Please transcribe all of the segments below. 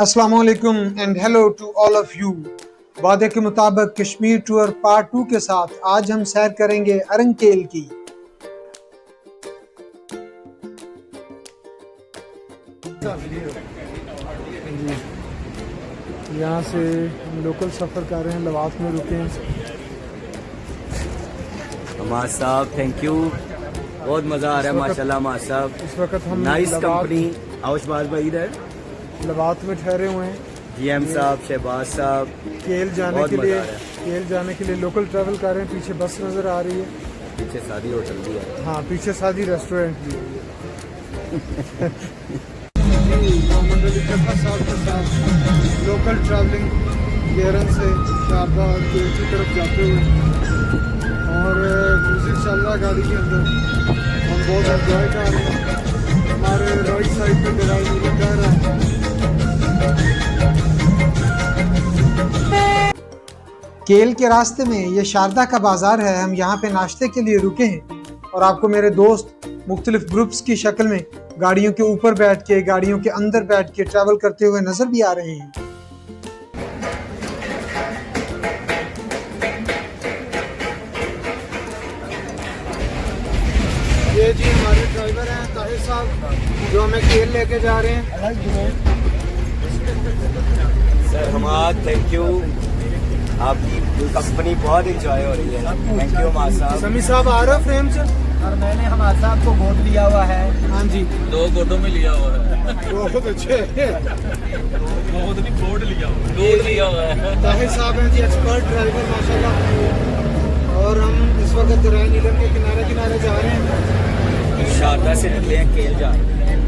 अस्सलामुअलैकुम and hello to all of you. वादे के मुताबिक कश्मीर टूर पार्ट 2 के साथ आज हम सैर करेंगे अरंकेल की। यहाँ से हम लोकल सफ़र कर रहे हैं, लवात में रुके हैं। हमाद साहब थैंक यू, बहुत मज़ा आ रहा है माशाल्लाह। हमाद साहब इस वक्त हम नाइस कंपनी। आउशबाज भाई इधर लवात में ठहरे हुए हैं। जीएम साहब, शहबाज साहब, केल जाने बहुत के मज़ा लिए आ रहा है। केल जाने के लिए लोकल ट्रैवल कर रहे हैं। पीछे बस नज़र आ रही है। पीछे शादी होटल भी है। हाँ, पीछे शादी रेस्टोरेंट भी है। लोकल ट्रैवलिंग केरन से शारदा और केल की तरफ जाते हुए और म्यूजिक चल रहा है गाड़ी के अंदर। हम बहुत एंजॉय कर रहे हैं। हमारे राइट साइड पे ड्राइवर कह रहा है। केल के रास्ते में ये शारदा का बाजार है। हम यहाँ पे नाश्ते के लिए रुके हैं और आपको मेरे दोस्त मुख्तलिफ ग्रुप्स की शक्ल में गाड़ियों के ऊपर बैठ के, गाड़ियों के अंदर बैठ के ट्रैवल करते हुए नजर भी आ रहे हैं। ये जी हमारे ड्राइवर हैं ताहिर साहब, जो हमें केल लेके जा रहे हैं। सर हमाद थैंक यू, आपकी कंपनी बहुत इंजॉय हो रही है। थैंक यू हमाद साहब। समी साहब आ रहा फ्रेम से। और मैंने हमारे साहब को गोद लिया हुआ है। हाँ जी, 2 गोदों में लिया हुआ है। बहुत अच्छे। गोद नहीं, बोर्ड लिया हुआ है। ताहिर साहब हैं जी एक्सपर्ट ड्राइवर माशाल्लाह। और हम इस वक्त राय नीलम के किनारे किनारे जा रहे हैं। शारदा से निकले हैं, केल जा रहे हैं।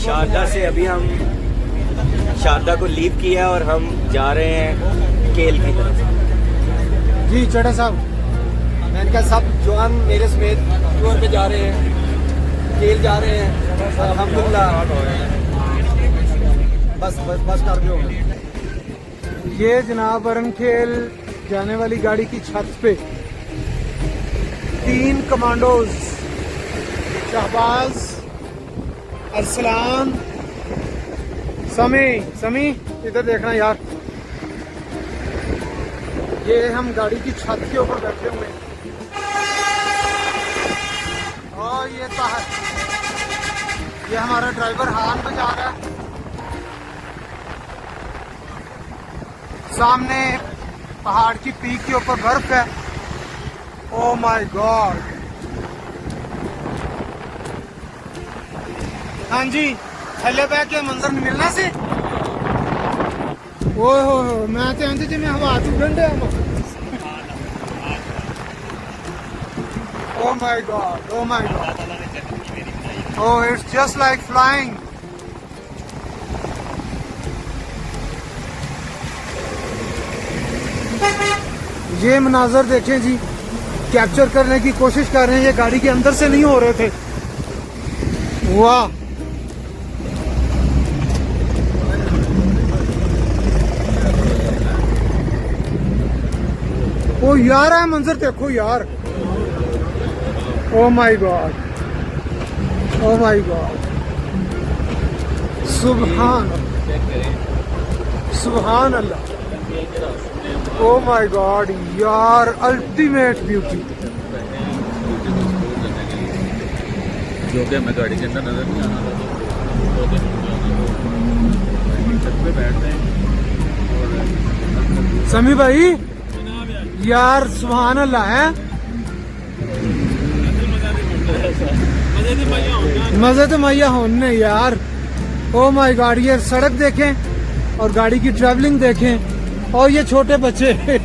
शारदा से अभी हम शारदा को लीव किया और हम जा रहे हैं केल की तरफ। जी चढ़ा साहब, मैंने कहा सब जवान मेरे समेत टूर पे जा रहे हैं, केल जा रहे हैं अल्हम्दुलिल्लाह। बस कर दो। ये जनाब अरंकेल जाने वाली गाड़ी की छत पे 3 कमांडोज शहबाज, अरसलान, समी इधर देखना यार। ये हम गाड़ी की छत के ऊपर बैठे हुए हैं और ये हमारा ड्राइवर हाथ में जा रहा है। सामने पहाड़ की पीक के ऊपर बर्फ है। Oh my God. हाँ जी, थले बह के मंजर नहीं मिलना से। ओहो, मैं तो आंटी जी में हवा तू गंडे हम। Oh my God! Oh my God! Oh, it's just like flying. ये मनाजर देखें जी, कैप्चर करने की कोशिश कर रहे हैं। ये गाड़ी के अंदर से नहीं हो रहे थे। वाह, ओ यार है मंजर देखो यार। Oh my God, oh my God, सुभान अल्लाह। ओ माय गॉड यार, अल्टीमेट ब्यूटी। जो कि हमें गाड़ी के अंदर नजर नहीं आना था, छत पे बैठते हैं। समी भाई यार सुभान अल्लाह है। मजे तो मैया होने यार। ओ माय गॉड, ये सड़क देखें और गाड़ी की ट्रैवलिंग देखें और ये छोटे बच्चे।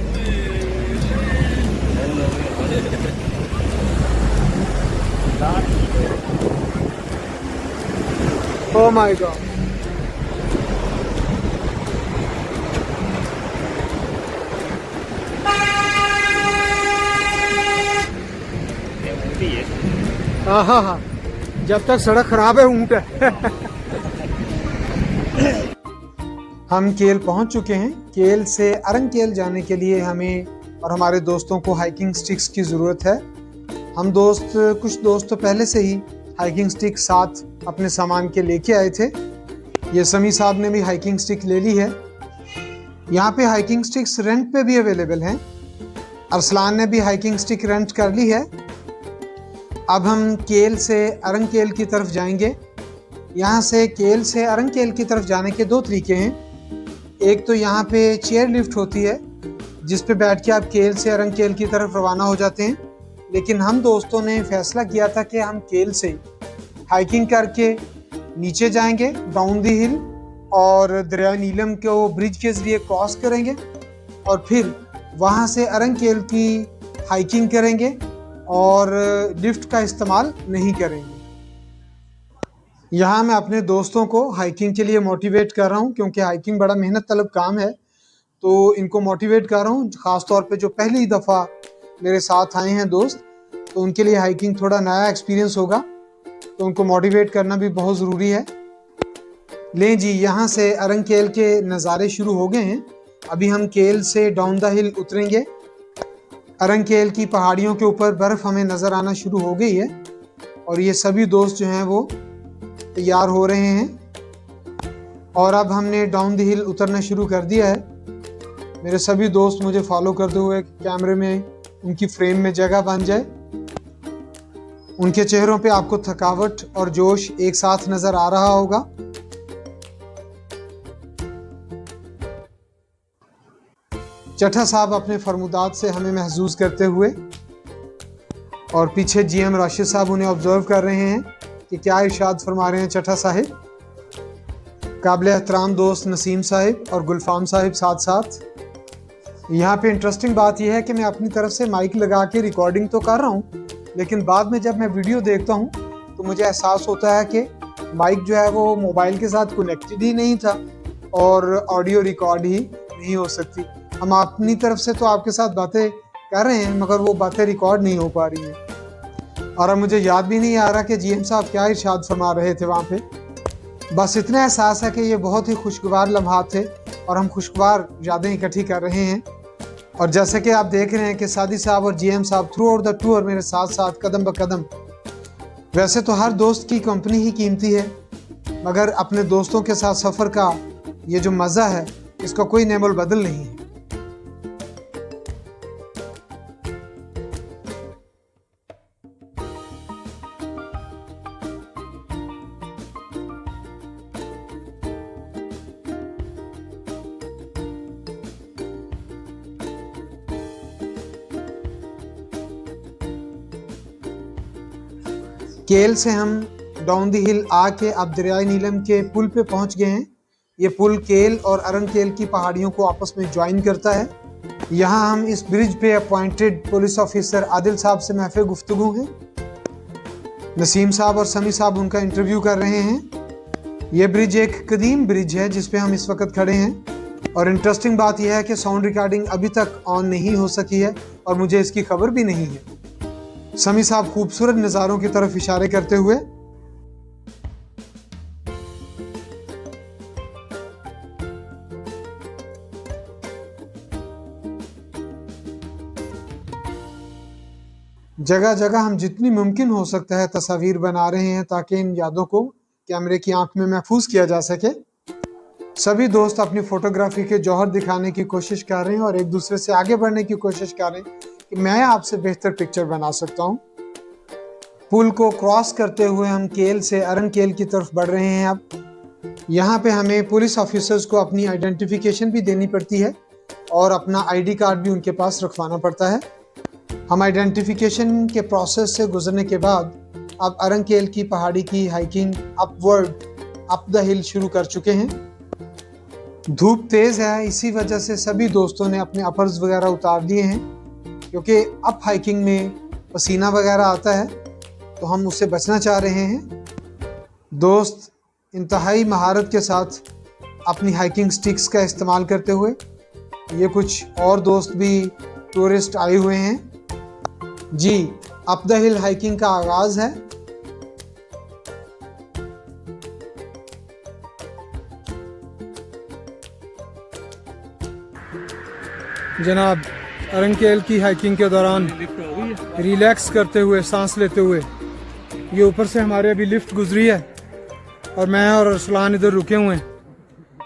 ओ माय गॉड, हाँ, जब तक सड़क खराब है ऊंट है। हम केल पहुंच चुके हैं। केल से अरंकेल जाने के लिए हमें और हमारे दोस्तों को हाइकिंग स्टिक्स की ज़रूरत है। हम कुछ दोस्त तो पहले से ही हाइकिंग स्टिक साथ अपने सामान के लेके आए थे। ये समी साहब ने भी हाइकिंग स्टिक ले ली है। यहाँ पे हाइकिंग स्टिक्स रेंट पे भी अवेलेबल हैं। अरसलान ने भी हाइकिंग स्टिक रेंट कर ली है। अब हम केल से अरंकेल की तरफ जाएंगे। यहाँ से केल से अरंकेल की तरफ जाने के दो तरीके हैं। एक तो यहाँ पे चेयर लिफ्ट होती है जिस पे बैठ के आप केल से अरंकेल की तरफ रवाना हो जाते हैं, लेकिन हम दोस्तों ने फैसला किया था कि हम केल से हाइकिंग करके नीचे जाएंगे डाउन द हिल और दरिया नीलम को ब्रिज के ज़रिए क्रॉस करेंगे और फिर वहाँ से अरंकेल की हाइकिंग करेंगे और लिफ्ट का इस्तेमाल नहीं करेंगे। यहाँ मैं अपने दोस्तों को हाइकिंग के लिए मोटिवेट कर रहा हूँ क्योंकि हाइकिंग बड़ा मेहनत तलब काम है, तो इनको मोटिवेट कर रहा हूँ। ख़ास तौर पे जो पहली दफ़ा मेरे साथ आए हैं दोस्त, तो उनके लिए हाइकिंग थोड़ा नया एक्सपीरियंस होगा, तो उनको मोटिवेट करना भी बहुत ज़रूरी है। लें जी, यहाँ से अरंकेल के नज़ारे शुरू हो गए हैं। अभी हम केल से डाउन द हिल उतरेंगे। अरंकेल की पहाड़ियों के ऊपर बर्फ़ हमें नज़र आना शुरू हो गई है और ये सभी दोस्त जो हैं वो तैयार हो रहे हैं और अब हमने डाउन द हिल उतरना शुरू कर दिया है। मेरे सभी दोस्त मुझे फॉलो करते हुए कैमरे में उनकी फ्रेम में जगह बन जाए। उनके चेहरों पे आपको थकावट और जोश एक साथ नज़र आ रहा होगा। चट्ठा साहब अपने फरमुदात से हमें महसूस करते हुए और पीछे जीएम राशिद साहब उन्हें ऑब्जर्व कर रहे हैं कि क्या इरशाद फरमा रहे हैं चट्ठा साहिब। काबिल एहतराम दोस्त नसीम साहिब और गुलफाम साहिब साथ साथ। यहाँ पे इंटरेस्टिंग बात यह है कि मैं अपनी तरफ से माइक लगा के रिकॉर्डिंग तो कर रहा हूँ, लेकिन बाद में जब मैं वीडियो देखता हूँ तो मुझे एहसास होता है कि माइक जो है वो मोबाइल के साथ कनेक्टेड ही नहीं था और ऑडियो रिकॉर्ड ही नहीं हो सकती। हम अपनी तरफ से तो आपके साथ बातें कर रहे हैं मगर वो बातें रिकॉर्ड नहीं हो पा रही हैं। और अब मुझे याद भी नहीं आ रहा कि जीएम साहब क्या इरशाद फरमा रहे थे वहाँ पे। बस इतना एहसास है कि ये बहुत ही खुशगवार लम्हात थे और हम खुशगवार यादें इकट्ठी कर रहे हैं। और जैसे कि आप देख रहे हैं कि सादी साहब और जीएम साहब थ्रू आउट द टूर मेरे साथ साथ कदम ब कदम। वैसे तो हर दोस्त की कंपनी ही कीमती है, मगर अपने दोस्तों के साथ सफ़र का ये जो मज़ा है इसका कोई नेमोल बदल नहीं है। केल से हम डाउन द हिल आके अब दरियाई नीलम के पुल पे पहुंच गए हैं। ये पुल केल और अरंकेल की पहाड़ियों को आपस में ज्वाइन करता है। यहाँ हम इस ब्रिज पे अपॉइंटेड पुलिस ऑफिसर आदिल साहब से महफ़िल गुफ्तगू हैं। नसीम साहब और समी साहब उनका इंटरव्यू कर रहे हैं। ये ब्रिज एक कदीम ब्रिज है जिस पे हम इस वक्त खड़े हैं और इंटरेस्टिंग बात यह है कि साउंड रिकॉर्डिंग अभी तक ऑन नहीं हो सकी है और मुझे इसकी खबर भी नहीं है। समी साहब खूबसूरत नज़ारों की तरफ इशारे करते हुए। जगह जगह हम जितनी मुमकिन हो सकता है तस्वीर बना रहे हैं ताकि इन यादों को कैमरे की आंख में महफूज किया जा सके। सभी दोस्त अपनी फोटोग्राफी के जौहर दिखाने की कोशिश कर रहे हैं और एक दूसरे से आगे बढ़ने की कोशिश कर रहे हैं कि मैं आपसे बेहतर पिक्चर बना सकता हूं। पुल को क्रॉस करते हुए हम केल से अरंकेल की तरफ बढ़ रहे हैं। अब यहाँ पे हमें पुलिस ऑफिसर्स को अपनी आइडेंटिफिकेशन भी देनी पड़ती है और अपना आईडी कार्ड भी उनके पास रखवाना पड़ता है। हम आइडेंटिफिकेशन के प्रोसेस से गुजरने के बाद अब अरंकेल की पहाड़ी की हाइकिंग अप द हिल शुरू कर चुके हैं। धूप तेज़ है, इसी वजह से सभी दोस्तों ने अपने अपर्स वगैरह उतार दिए हैं क्योंकि अप हाइकिंग में पसीना वगैरह आता है तो हम उससे बचना चाह रहे हैं। दोस्त इंतहाई महारत के साथ अपनी हाइकिंग स्टिक्स का इस्तेमाल करते हुए, ये कुछ और दोस्त भी टूरिस्ट आए हुए हैं जी। अप द हिल हाइकिंग का आगाज़ है। जनाब, अरंकेल की हाइकिंग के दौरान रिलैक्स करते हुए, सांस लेते हुए, ये ऊपर से हमारे अभी लिफ्ट गुजरी है और मैं और अरसलान इधर रुके हुए हैं,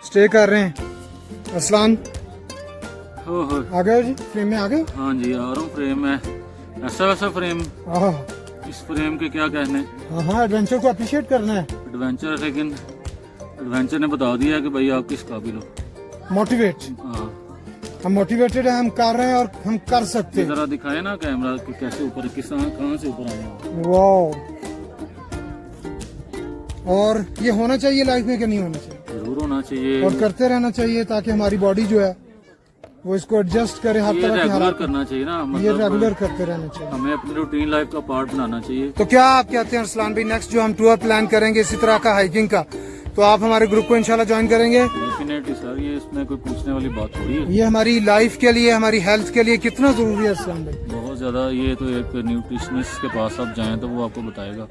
स्टे कर रहे हैं। अरसलान आ गए जी, फ्रेम में आ गए? हाँ जी आ रहा हूँ फ्रेम में, ऐसा वैसा फ्रेम, हाँ इस फ्रेम के क्या कहने, हाँ, एडवेंचर को अप्रिशिएट करना है, एडवेंचर, लेकिन एडवेंचर ने बता दिया कि भाई आप किस काबिल हो। मोटिवेट। हाँ हम मोटिवेटेड हैं, हम कर रहे हैं और हम कर सकते हैं। जरा दिखाए ना कैमरा कि कैसे ऊपर, किस कहाँ से ऊपर आए हैं। वाह, और ये होना चाहिए लाइफ में कि नहीं होना चाहिए? जरूर होना चाहिए, और करते रहना चाहिए ताकि हमारी बॉडी जो है वो इसको एडजस्ट करे हर ये तरह के रेगुलर हालात। करना चाहिए ना, ये मतलब रेगुलर करते रहना चाहिए। हमें अपनी रूटीन लाइफ का पार्ट बनाना चाहिए। तो क्या आप कहते हैं अरसलान भाई, नेक्स्ट जो हम टूर प्लान करेंगे इसी तरह का हाइकिंग का, तो आप हमारे ग्रुप को इंशाल्लाह ज्वाइन करेंगे? डेफिनेटली सर, ये इसमें कोई पूछने वाली बात थोड़ी है। ये हमारी लाइफ के लिए, हमारी हेल्थ के लिए कितना जरूरी है अरसलान भाई? बहुत ज़्यादा, ये तो एक न्यूट्रिशनिस्ट के पास आप जाएं तो वो आपको बताएगा,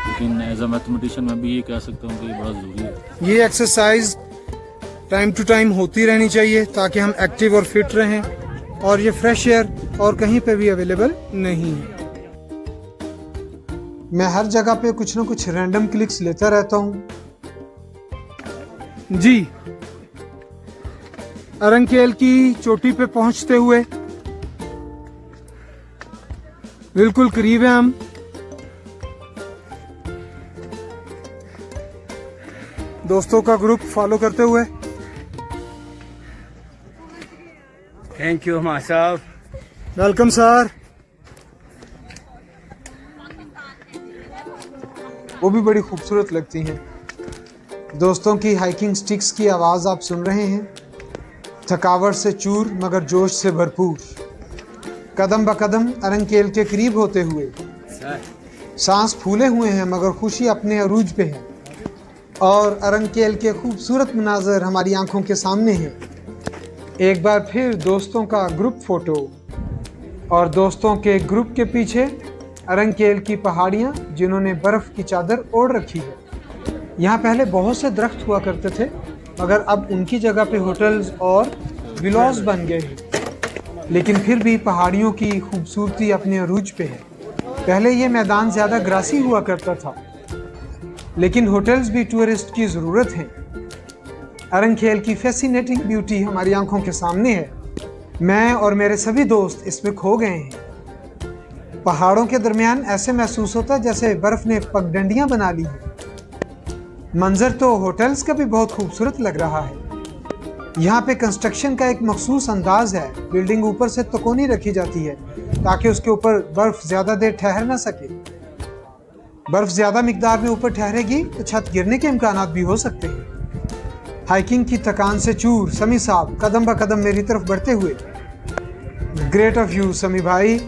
लेकिन एज अ मैथमेटिशियन मैं भी ये कह सकता हूँ कि ये बड़ा ज़रूरी है। ये एक्सरसाइज टाइम टू टाइम होती रहनी चाहिए ताकि हम एक्टिव और फिट रहें, और ये फ्रेश एयर और कहीं पे भी अवेलेबल नहीं है। मैं हर जगह पे कुछ ना कुछ रैंडम क्लिक्स लेता रहता हूँ जी। अरंकेल की चोटी पे पहुंचते हुए बिल्कुल करीब है हम। दोस्तों का ग्रुप फॉलो करते हुए। थैंक यू हमारा साहब। Welcome sir. वो भी बड़ी खूबसूरत लगती हैं। दोस्तों की हाइकिंग स्टिक्स की आवाज़ आप सुन रहे हैं, थकावट से चूर मगर जोश से भरपूर। कदम ब कदम अरंकेल के करीब होते हुए सांस फूले हुए हैं मगर खुशी अपने अरूज पे है, और अरंकेल के खूबसूरत मनाजर हमारी आंखों के सामने हैं। एक बार फिर दोस्तों का ग्रुप फोटो, और दोस्तों के ग्रुप के पीछे अरंकेल की पहाड़ियाँ जिन्होंने बर्फ़ की चादर ओढ़ रखी है। यहाँ पहले बहुत से दरख्त हुआ करते थे मगर अब उनकी जगह पे होटल्स और विलास बन गए हैं, लेकिन फिर भी पहाड़ियों की खूबसूरती अपने अरूज पे है। पहले ये मैदान ज़्यादा ग्रासी हुआ करता था, लेकिन होटल्स भी टूरिस्ट की ज़रूरत हैं। अरंकेल की फैसिनेटिंग ब्यूटी हमारी आंखों के सामने है। मैं और मेरे सभी दोस्त इसमें खो गए हैं। पहाड़ों के दरमियान ऐसे महसूस होता है जैसे बर्फ ने पगडंडियां बना ली हैं। मंजर तो होटल्स का भी बहुत खूबसूरत लग रहा है। यहाँ पे कंस्ट्रक्शन का एक मखसूस अंदाज है। बिल्डिंग ऊपर से तकोनी रखी जाती है ताकि उसके ऊपर बर्फ ज़्यादा देर ठहर ना सके। बर्फ ज़्यादा मिकदार में ऊपर ठहरेगी तो छत गिरने के इम्कानात भी हो सकते हैं। हाइकिंग की थकान से चूर समी साहब कदम ब कदम मेरी तरफ बढ़ते हुए। ग्रेट ऑफ यू समी भाई।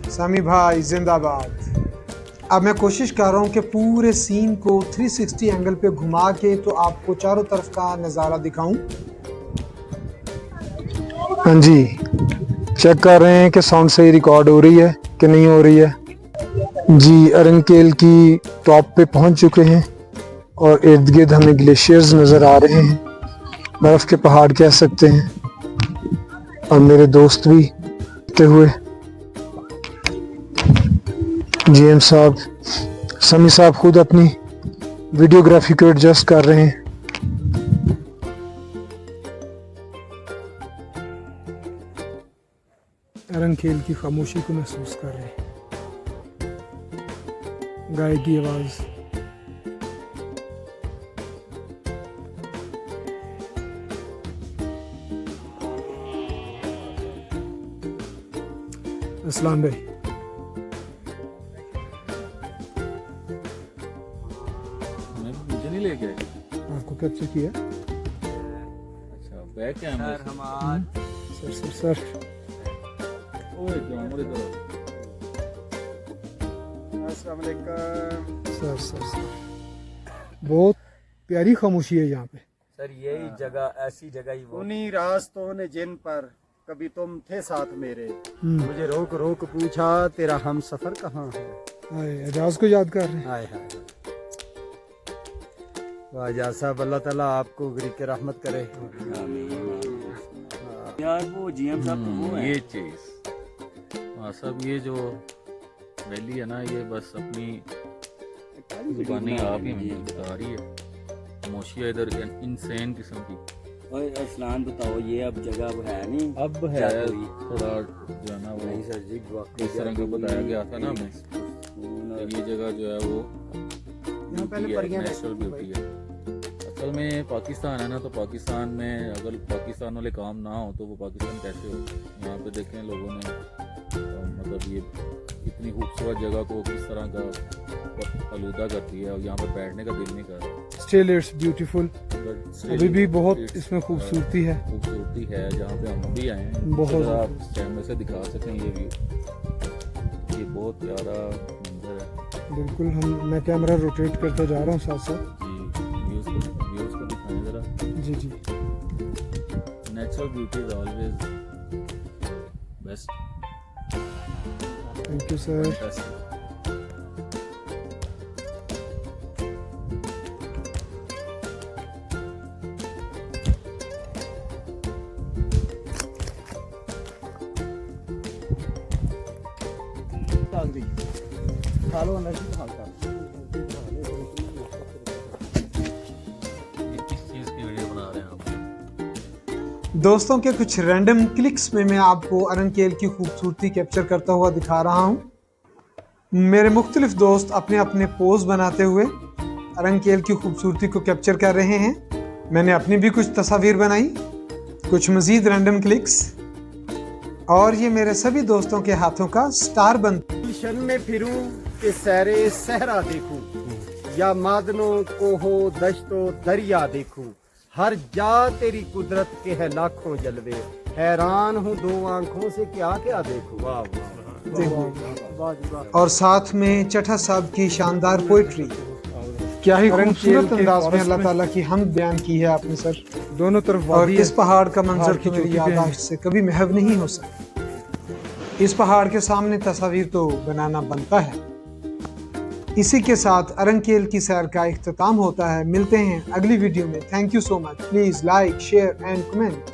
समी भाई जिंदाबाद। अब मैं कोशिश कर रहा हूँ कि पूरे सीन को 360 एंगल पे घुमा के तो आपको चारों तरफ का नज़ारा दिखाऊं। हाँ जी, चेक कर रहे हैं कि साउंड सही रिकॉर्ड हो रही है कि नहीं हो रही है जी। अरंकेल की टॉप पे पहुंच चुके हैं और इर्द गिर्द हमें ग्लेशियर्स नज़र आ रहे हैं, बर्फ़ के पहाड़ कह सकते हैं, और मेरे दोस्त भी आते हुए। जीएम साहब, समी साहब खुद अपनी वीडियोग्राफी को एडजस्ट कर रहे हैं। अरंकेल की खामोशी को महसूस कर रहे हैं। गाय की आवाज़, अस्सलाम भाई। मुझे नहीं लेके आए। आपको कैप्चर किया? अच्छा बैक कैमरा सर हम सर सर सर ओए जामुन इधर। सर सर सर बहुत प्यारी खामोशी है यहाँ पे। सर यही जगह, ऐसी जगह ही वो। उन्हीं रास्तों ने जिन पर कभी तुम थे साथ मेरे, हम्म। मुझे रोक रोक पूछा तेरा हम सफर कहाँ है। हाय, एजाज को याद कर रहे हैं। हाय हाय वाह एजाज साहब, अल्लाह ताला आपको गरीक रहमत करे। यार वो जीएम साहब तो वो है। ये चीज हाँ सब, ये जो वैली है ना, ये बस अपनी जुबानी आप ही बता रही है। खामोशी है इधर इंसेन किस्म की। और अरसलान बताओ, ये अब जगह अब है नहीं, अब है जादुई। थोड़ा जो है ना वो नहीं सर जी, इस तरह का बताया गया था ना हमें। सुकून ये जगह जो है वो यहाँ पहले ब्यूटी है, परियां नेचुरल रहती थी ब्यूटी है। असल में पाकिस्तान है ना, तो पाकिस्तान में अगर पाकिस्तान वाले काम ना हो तो वो पाकिस्तान कैसे हो। यहाँ पे देखें लोगों ने मतलब ये इतनी खूबसूरत जगह को किस तरह का आलूदा करती है, और यहाँ पर बैठने का दिल नहीं कर रहा। स्टिल इट्स ब्यूटीफुल, अभी भी बहुत इसमें खूबसूरती है। खूबसूरती है जहाँ पे हम भी आए हैं। बहुत अगर आप कैमरे से दिखा सकें ये व्यू, ये बहुत प्यारा मंजर है। बिल्कुल, मैं कैमरा रोटेट करता जा रहा हूँ साथ साथ। जी व्यूज़ को दिखाएं ज़रा। जी जी, natural beauty is always best. Thank you sir. खालो अंदर से खालता किस चीज़ की वीडियो बना रहे हैं आप? दोस्तों के कुछ रैंडम क्लिक्स में मैं आपको अरनकेल की खूबसूरती कैप्चर करता हुआ दिखा रहा हूँ। मेरे मुख्तलिफ दोस्त अपने अपने पोज बनाते हुए अरनकेल की खूबसूरती को कैप्चर कर रहे हैं। मैंने अपनी भी कुछ तस्वीर बनाई, कुछ मज़ीद रैंडम क्लिक्स, और ये मेरे सभी दोस्तों के हाथों का स्टार बन। गुलशन में फिरूं कि सैरे सहरा देखूं, या मादनों को हो दश्तो दरिया देखूं, हर जा तेरी कुदरत के है लाखों जलवे, हैरान हूँ दो आंखों से क्या क्या देखूं। वाह वाह। और साथ में चट्टा साहब की शानदार पोइट्री। क्या ही खूबसूरत अंदाज में अल्लाह ताला की हमद बयान की है आपने सर। दोनों तरफ और इस पहाड़ का मंजर तो मेरी याददाश्त से कभी महव नहीं हो सकता। इस पहाड़ के सामने तस्वीर तो बनाना बनता है। इसी के साथ अरनकेल की सैर का इख्तिताम होता है। मिलते हैं अगली वीडियो में। Thank you so much. Please like, share and comment.